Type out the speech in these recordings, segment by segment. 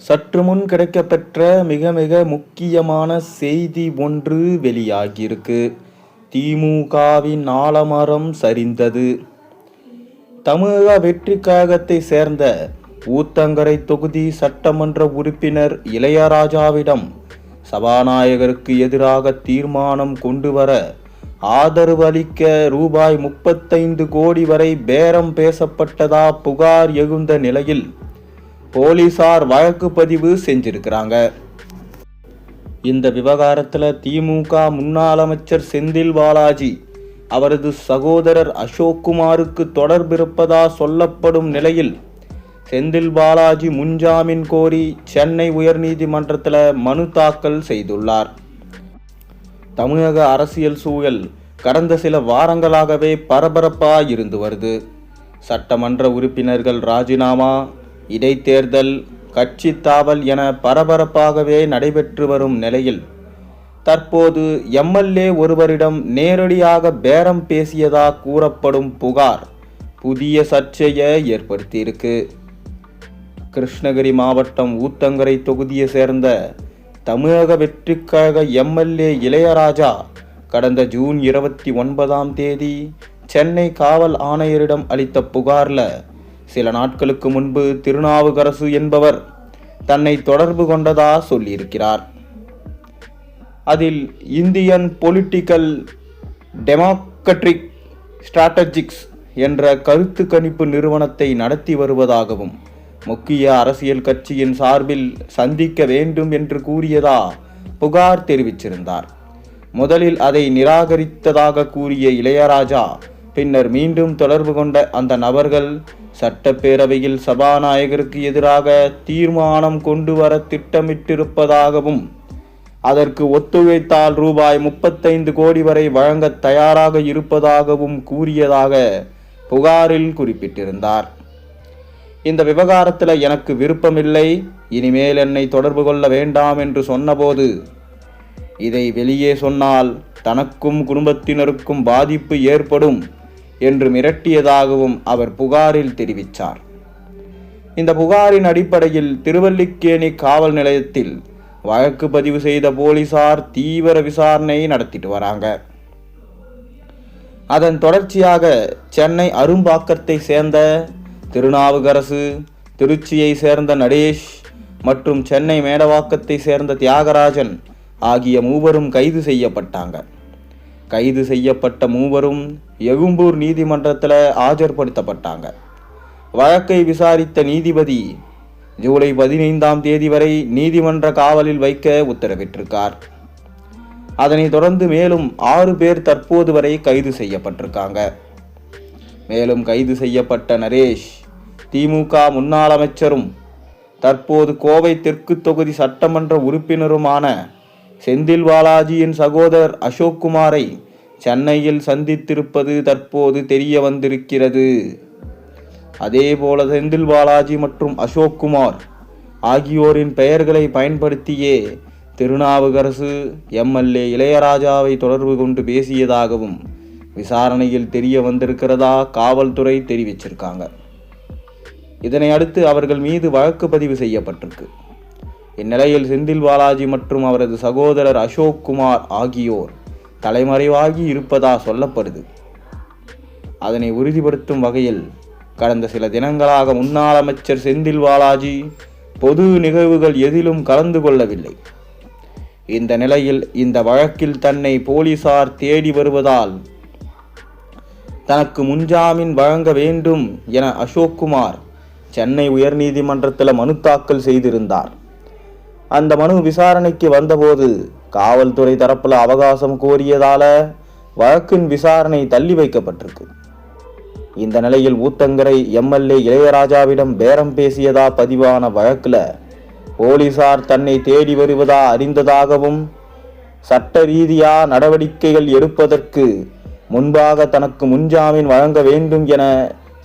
சற்று முன் கிடைக்கப்பெற்ற மிக மிக முக்கியமான செய்தி ஒன்று வெளியாகியிருக்கு. திமுகவின் ஆலமரம் சரிந்தது. தமிழக வெற்றி கழகத்தை சேர்ந்த ஊத்தங்கரை தொகுதி சட்டமன்ற உறுப்பினர் இளையராஜாவிடம் சபாநாயகருக்கு எதிராக தீர்மானம் கொண்டுவர ஆதரவு அளிக்க ரூபாய் 35 கோடி வரை பேரம் பேசப்பட்டதா புகார் எழுந்த நிலையில் போலீசார் வழக்கு பதிவு செஞ்சிருக்கிறாங்க. இந்த விவகாரத்தில் திமுக முன்னாள் அமைச்சர் செந்தில் பாலாஜி அவரது சகோதரர் அசோக்குமாருக்கு தொடர்பிருப்பதா சொல்லப்படும் நிலையில் செந்தில் பாலாஜி முன்ஜாமீன் கோரி சென்னை உயர்நீதிமன்றத்தில் மனு தாக்கல் செய்துள்ளார். தமிழக அரசியல் சூழல் கடந்த சில வாரங்களாகவே பரபரப்பாக இருந்து வருது. சட்டமன்ற உறுப்பினர்கள் ராஜினாமா, இடைத்தேர்தல், கட்சி தாவல் என பரபரப்பாகவே நடைபெற்று வரும் நிலையில் தற்போது எம்எல்ஏ ஒருவரிடம் நேரடியாக பேரம் பேசியதா கூறப்படும் புகார் புதிய சர்ச்சையை ஏற்படுத்தியிருக்கு. கிருஷ்ணகிரி மாவட்டம் ஊத்தங்கரை தொகுதியை சேர்ந்த தமிழக வெற்றி கழக எம்எல்ஏ இளையராஜா கடந்த ஜூன் 29 சென்னை காவல் ஆணையரிடம் அளித்த புகாரில் சில நாட்களுக்கு முன்பு திருநாவுக்கரசு என்பவர் தன்னை தொடர்பு கொண்டதா சொல்லியிருக்கிறார். அதில் இந்தியன் பொலிட்டிக்கல் டெமோக்ரட்டிக் ஸ்ட்ராட்டஜிக்ஸ் என்ற கருத்து கணிப்பு நிறுவனத்தை நடத்தி வருவதாகவும் முக்கிய அரசியல் கட்சியின் சார்பில் சந்திக்க வேண்டும் என்று கூறியதா புகார் தெரிவிச்சிருந்தார். முதலில் அதை நிராகரித்ததாக கூறிய இளையராஜா பின்னர் மீண்டும் தொடர்பு கொண்ட அந்த நபர்கள் சட்டப்பேரவையில் சபாநாயகருக்கு எதிராக தீர்மானம் கொண்டு வர திட்டமிட்டிருப்பதாகவும் அதற்கு ஒத்துழைத்தால் ரூபாய் 35 கோடி வரை வழங்க தயாராக இருப்பதாகவும் கூறியதாக புகாரில் குறிப்பிட்டிருந்தார். இந்த விவகாரத்தில் எனக்கு விருப்பமில்லை, இனிமேல் என்னை தொடர்பு கொள்ள வேண்டாம் என்று சொன்னபோது இதை வெளியே சொன்னால் தனக்கும் குடும்பத்தினருக்கும் பாதிப்பு ஏற்படும் என்று மிரட்டியதாகவும் அவர் புகாரில் தெரிவித்தார். இந்த புகாரின் அடிப்படையில் திருவல்லிக்கேணி காவல் நிலையத்தில் வழக்கு பதிவு செய்த போலீசார் தீவிர விசாரணை நடத்திட்டு வராங்க. அதன் தொடர்ச்சியாக சென்னை அரும்பாக்கத்தை சேர்ந்த திருநாவுக்கரசு, திருச்சியை சேர்ந்த நடேஷ் மற்றும் சென்னை மேடவாக்கத்தை சேர்ந்த தியாகராஜன் ஆகிய மூவரும் கைது செய்யப்பட்டாங்க. கைது செய்யப்பட்ட மூவரும் எழும்பூர் நீதிமன்றத்தில் ஆஜர்படுத்தப்பட்டாங்க. வழக்கை விசாரித்த நீதிபதி ஜூலை 15 வரை நீதிமன்ற காவலில் வைக்க உத்தரவிட்டிருக்கார். அதனைத் தொடர்ந்து மேலும் 6 பேர் தற்போது வரை கைது செய்யப்பட்டிருக்காங்க. மேலும் கைது செய்யப்பட்ட நரேஷ் திமுக முன்னாள் அமைச்சரும் தற்போது கோவை தெற்கு தொகுதி சட்டமன்ற உறுப்பினருமான செந்தில் பாலாஜியின் சகோதரர் அசோக்குமாரை சென்னையில் சந்தித்திருப்பது தற்போது தெரிய வந்திருக்கிறது. அதேபோல செந்தில் பாலாஜி மற்றும் அசோக்குமார் ஆகியோரின் பெயர்களை பயன்படுத்தியே திருநாவுக்கரசு எம்எல்ஏ இளையராஜாவை தொடர்பு கொண்டு பேசியதாகவும் விசாரணையில் தெரிய வந்திருக்கிறதா காவல்துறை தெரிவிச்சிருக்காங்க. இதனை அடுத்து அவர்கள் மீது வழக்கு பதிவு செய்யப்பட்டிருக்கு. இந்நிலையில் செந்தில் பாலாஜி மற்றும் அவரது சகோதரர் அசோக்குமார் ஆகியோர் தலைமறைவாகி இருப்பதா சொல்லப்படுது. அதனை உறுதிப்படுத்தும் வகையில் கடந்த சில தினங்களாக முன்னாள் அமைச்சர் செந்தில் பாலாஜி பொது நிகழ்வுகள் எதிலும் கலந்து கொள்ளவில்லை. இந்த நிலையில் இந்த வழக்கில் தன்னை போலீசார் தேடி வருவதால் தனக்கு முன்ஜாமீன் வழங்க வேண்டும் என அசோக்குமார் சென்னை உயர்நீதிமன்றத்தில் மனு தாக்கல் செய்திருந்தார். அந்த மனு விசாரணைக்கு வந்தபோது காவல்துறை தரப்புல அவகாசம் கோரியதால வழக்கின் விசாரணை தள்ளி வைக்கப்பட்டிருக்கு. இந்த நிலையில் ஊத்தங்கரை எம்எல்ஏ இளையராஜாவிடம் பேரம் பேசியதா பதிவான வழக்குல போலீசார் தன்னை தேடி வருவதா அறிந்ததாகவும் சட்ட ரீதியா நடவடிக்கைகள் எடுப்பதற்கு முன்பாக தனக்கு முன்ஜாமீன் வழங்க வேண்டும் என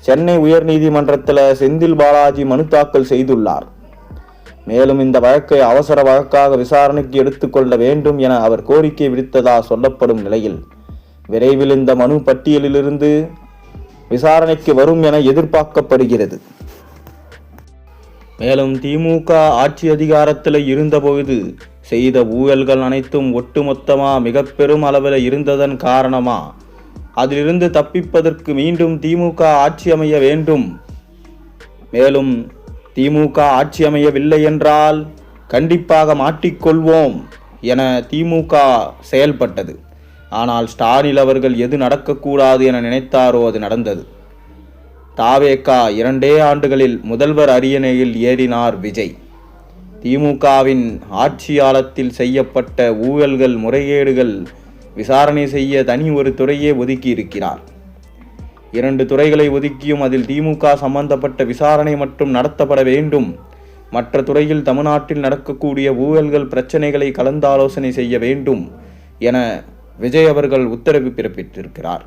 சென்னை உயர்நீதிமன்றத்தில் செந்தில் பாலாஜி மனு தாக்கல் செய்துள்ளார். மேலும் இந்த வழக்கை அவசர வழக்காக விசாரணைக்கு எடுத்துக்கொள்ள வேண்டும் என அவர் கோரிக்கை விடுத்ததா சொல்லப்படும் நிலையில் விரைவில் இந்த மனு பட்டியலிலிருந்து விசாரணைக்கு வரும் என எதிர்பார்க்கப்படுகிறது. மேலும் திமுக ஆட்சி அதிகாரத்தில் இருந்தபொழுது செய்த ஊழல்கள் அனைத்தும் ஒட்டுமொத்தமா மிக பெரும் அளவில் இருந்ததன் காரணமா அதிலிருந்து தப்பிப்பதற்கு மீண்டும் திமுக ஆட்சி அமைய வேண்டும். மேலும் திமுக ஆட்சி அமையவில்லை என்றால் கண்டிப்பாக மாட்டிக்கொள்வோம் என திமுக செயல்பட்டது. ஆனால் ஸ்டாலின் அவர்கள் எது நடக்கக்கூடாது என நினைத்தாரோ அது நடந்தது. தாவேகா 2 ஆண்டுகளில் முதல்வர் அரியணையில் ஏறினார் விஜய். திமுகவின் ஆட்சியாளத்தில் செய்யப்பட்ட ஊழல்கள் முறைகேடுகள் விசாரணை செய்ய தனி ஒரு துறையே ஒதுக்கி இருக்கிறார். 2 துறைகளை ஒதுக்கியும் அதில் திமுக சம்பந்தப்பட்ட விசாரணை மற்றும் நடத்தப்பட வேண்டும். மற்ற துறையில் தமிழ்நாட்டில் நடக்கக்கூடிய ஊழல்கள் பிரச்சனைகளை கலந்தாலோசனை செய்ய வேண்டும் என விஜய் அவர்கள் உத்தரவு பிறப்பித்திருக்கிறார்.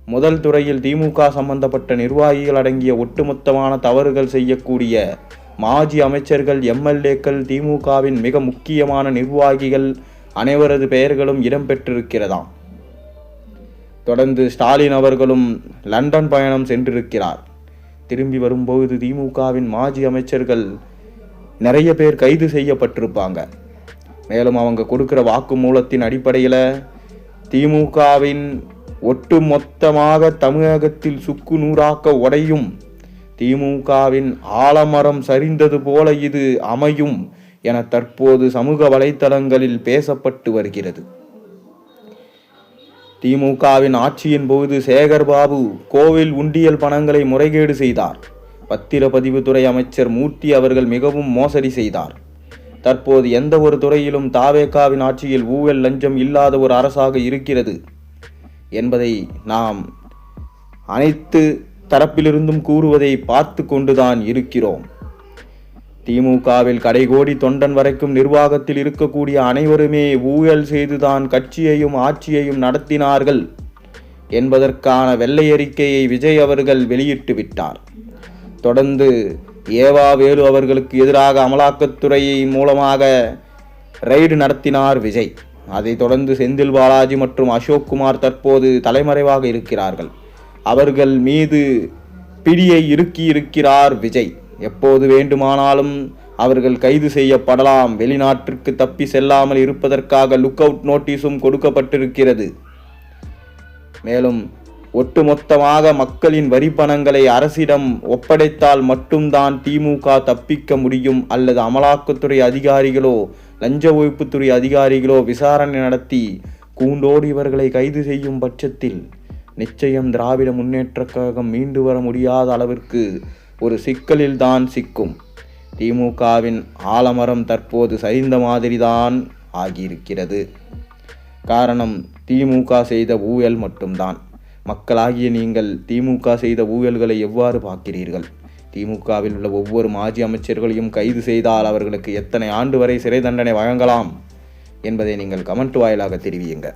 முதல் துறையில் திமுக சம்பந்தப்பட்ட நிர்வாகிகள் அடங்கிய ஒட்டுமொத்தமான தவறுகள் செய்யக்கூடிய மாஜி அமைச்சர்கள், எம்எல்ஏக்கள், திமுகவின் மிக முக்கியமான நிர்வாகிகள் அனைவரது பெயர்களும் இடம்பெற்றிருக்கிறதாம். தொடர்ந்து ஸ்டாலின் அவர்களும் லண்டன் பயணம் சென்றிருக்கிறார். திரும்பி வரும்போது திமுகவின் மாஜி அமைச்சர்கள் நிறைய பேர் கைது செய்யப்பட்டிருப்பாங்க. மேலும் அவங்க கொடுக்கிற வாக்குமூலத்தின் அடிப்படையில் திமுகவின் ஒட்டுமொத்தமாக தமிழகத்தில் சுக்கு நூறாக்க உடையும், திமுகவின் ஆலமரம் சரிந்தது போல இது அமையும் என தற்போது சமூக வலைத்தளங்களில் பேசப்பட்டு வருகிறது. திமுகவின் ஆட்சியின் போது சேகர்பாபு கோவில் உண்டியல் பணங்களை முறைகேடு செய்தார். பத்திரப்பதிவுத்துறை அமைச்சர் மூர்த்தி அவர்கள் மிகவும் மோசடி செய்தார். தற்போது எந்த ஒரு துறையிலும் தாவேகாவின் ஆட்சியில் ஊழல் லஞ்சம் இல்லாத ஒரு அரசாக இருக்கிறது என்பதை நாம் அனைத்து தரப்பிலிருந்தும் கூறுவதை பார்த்து கொண்டுதான் இருக்கிறோம். திமுகவில் கடைகோடி தொண்டன் வரைக்கும் நிர்வாகத்தில் இருக்கக்கூடிய அனைவருமே ஊழல் செய்துதான் கட்சியையும் ஆட்சியையும் நடத்தினார்கள் என்பதற்கான வெள்ளை அறிக்கையை விஜய் அவர்கள் வெளியிட்டு விட்டார். தொடர்ந்து ஏவா வேலு அவர்களுக்கு எதிராக அமலாக்கத்துறையின் மூலமாக ரெய்டு நடத்தினார் விஜய். அதைத் தொடர்ந்து செந்தில் பாலாஜி மற்றும் அசோக் குமார் தற்போது தலைமறைவாக இருக்கிறார்கள். அவர்கள் மீது பிடியை இருக்கிறார் விஜய். எப்போது வேண்டுமானாலும் அவர்கள் கைது செய்யப்படலாம். வெளிநாட்டிற்கு தப்பி செல்லாமல் இருப்பதற்காக லுக் அவுட் நோட்டீஸும் கொடுக்கப்பட்டிருக்கிறது. மேலும் ஒட்டுமொத்தமாக மக்களின் வரி பணங்களை அரசிடம் ஒப்படைத்தால் மட்டும்தான் திமுக தப்பிக்க முடியும். அல்லது அமலாக்கத்துறை அதிகாரிகளோ லஞ்ச ஒழிப்புத்துறை அதிகாரிகளோ விசாரணை நடத்தி கூண்டோடு இவர்களை கைது செய்யும் பட்சத்தில் நிச்சயம் திராவிட முன்னேற்றக் கழகம் மீண்டு வர முடியாத அளவிற்கு ஒரு சிக்கலில் தான் சிக்கும். திமுகவின் ஆலமரம் தற்போது சரிந்த மாதிரிதான் ஆகியிருக்கிறது. காரணம் திமுக செய்த ஊழல் மட்டும்தான். மக்களாகிய நீங்கள் திமுக செய்த ஊழல்களை எவ்வாறு பார்க்கிறீர்கள்? திமுகவில் உள்ள ஒவ்வொரு மாஜி அமைச்சர்களையும் கைது செய்தால் அவர்களுக்கு எத்தனை ஆண்டு வரை சிறை தண்டனை வழங்கலாம் என்பதை நீங்கள் கமெண்ட் வாயிலாக தெரிவியுங்க.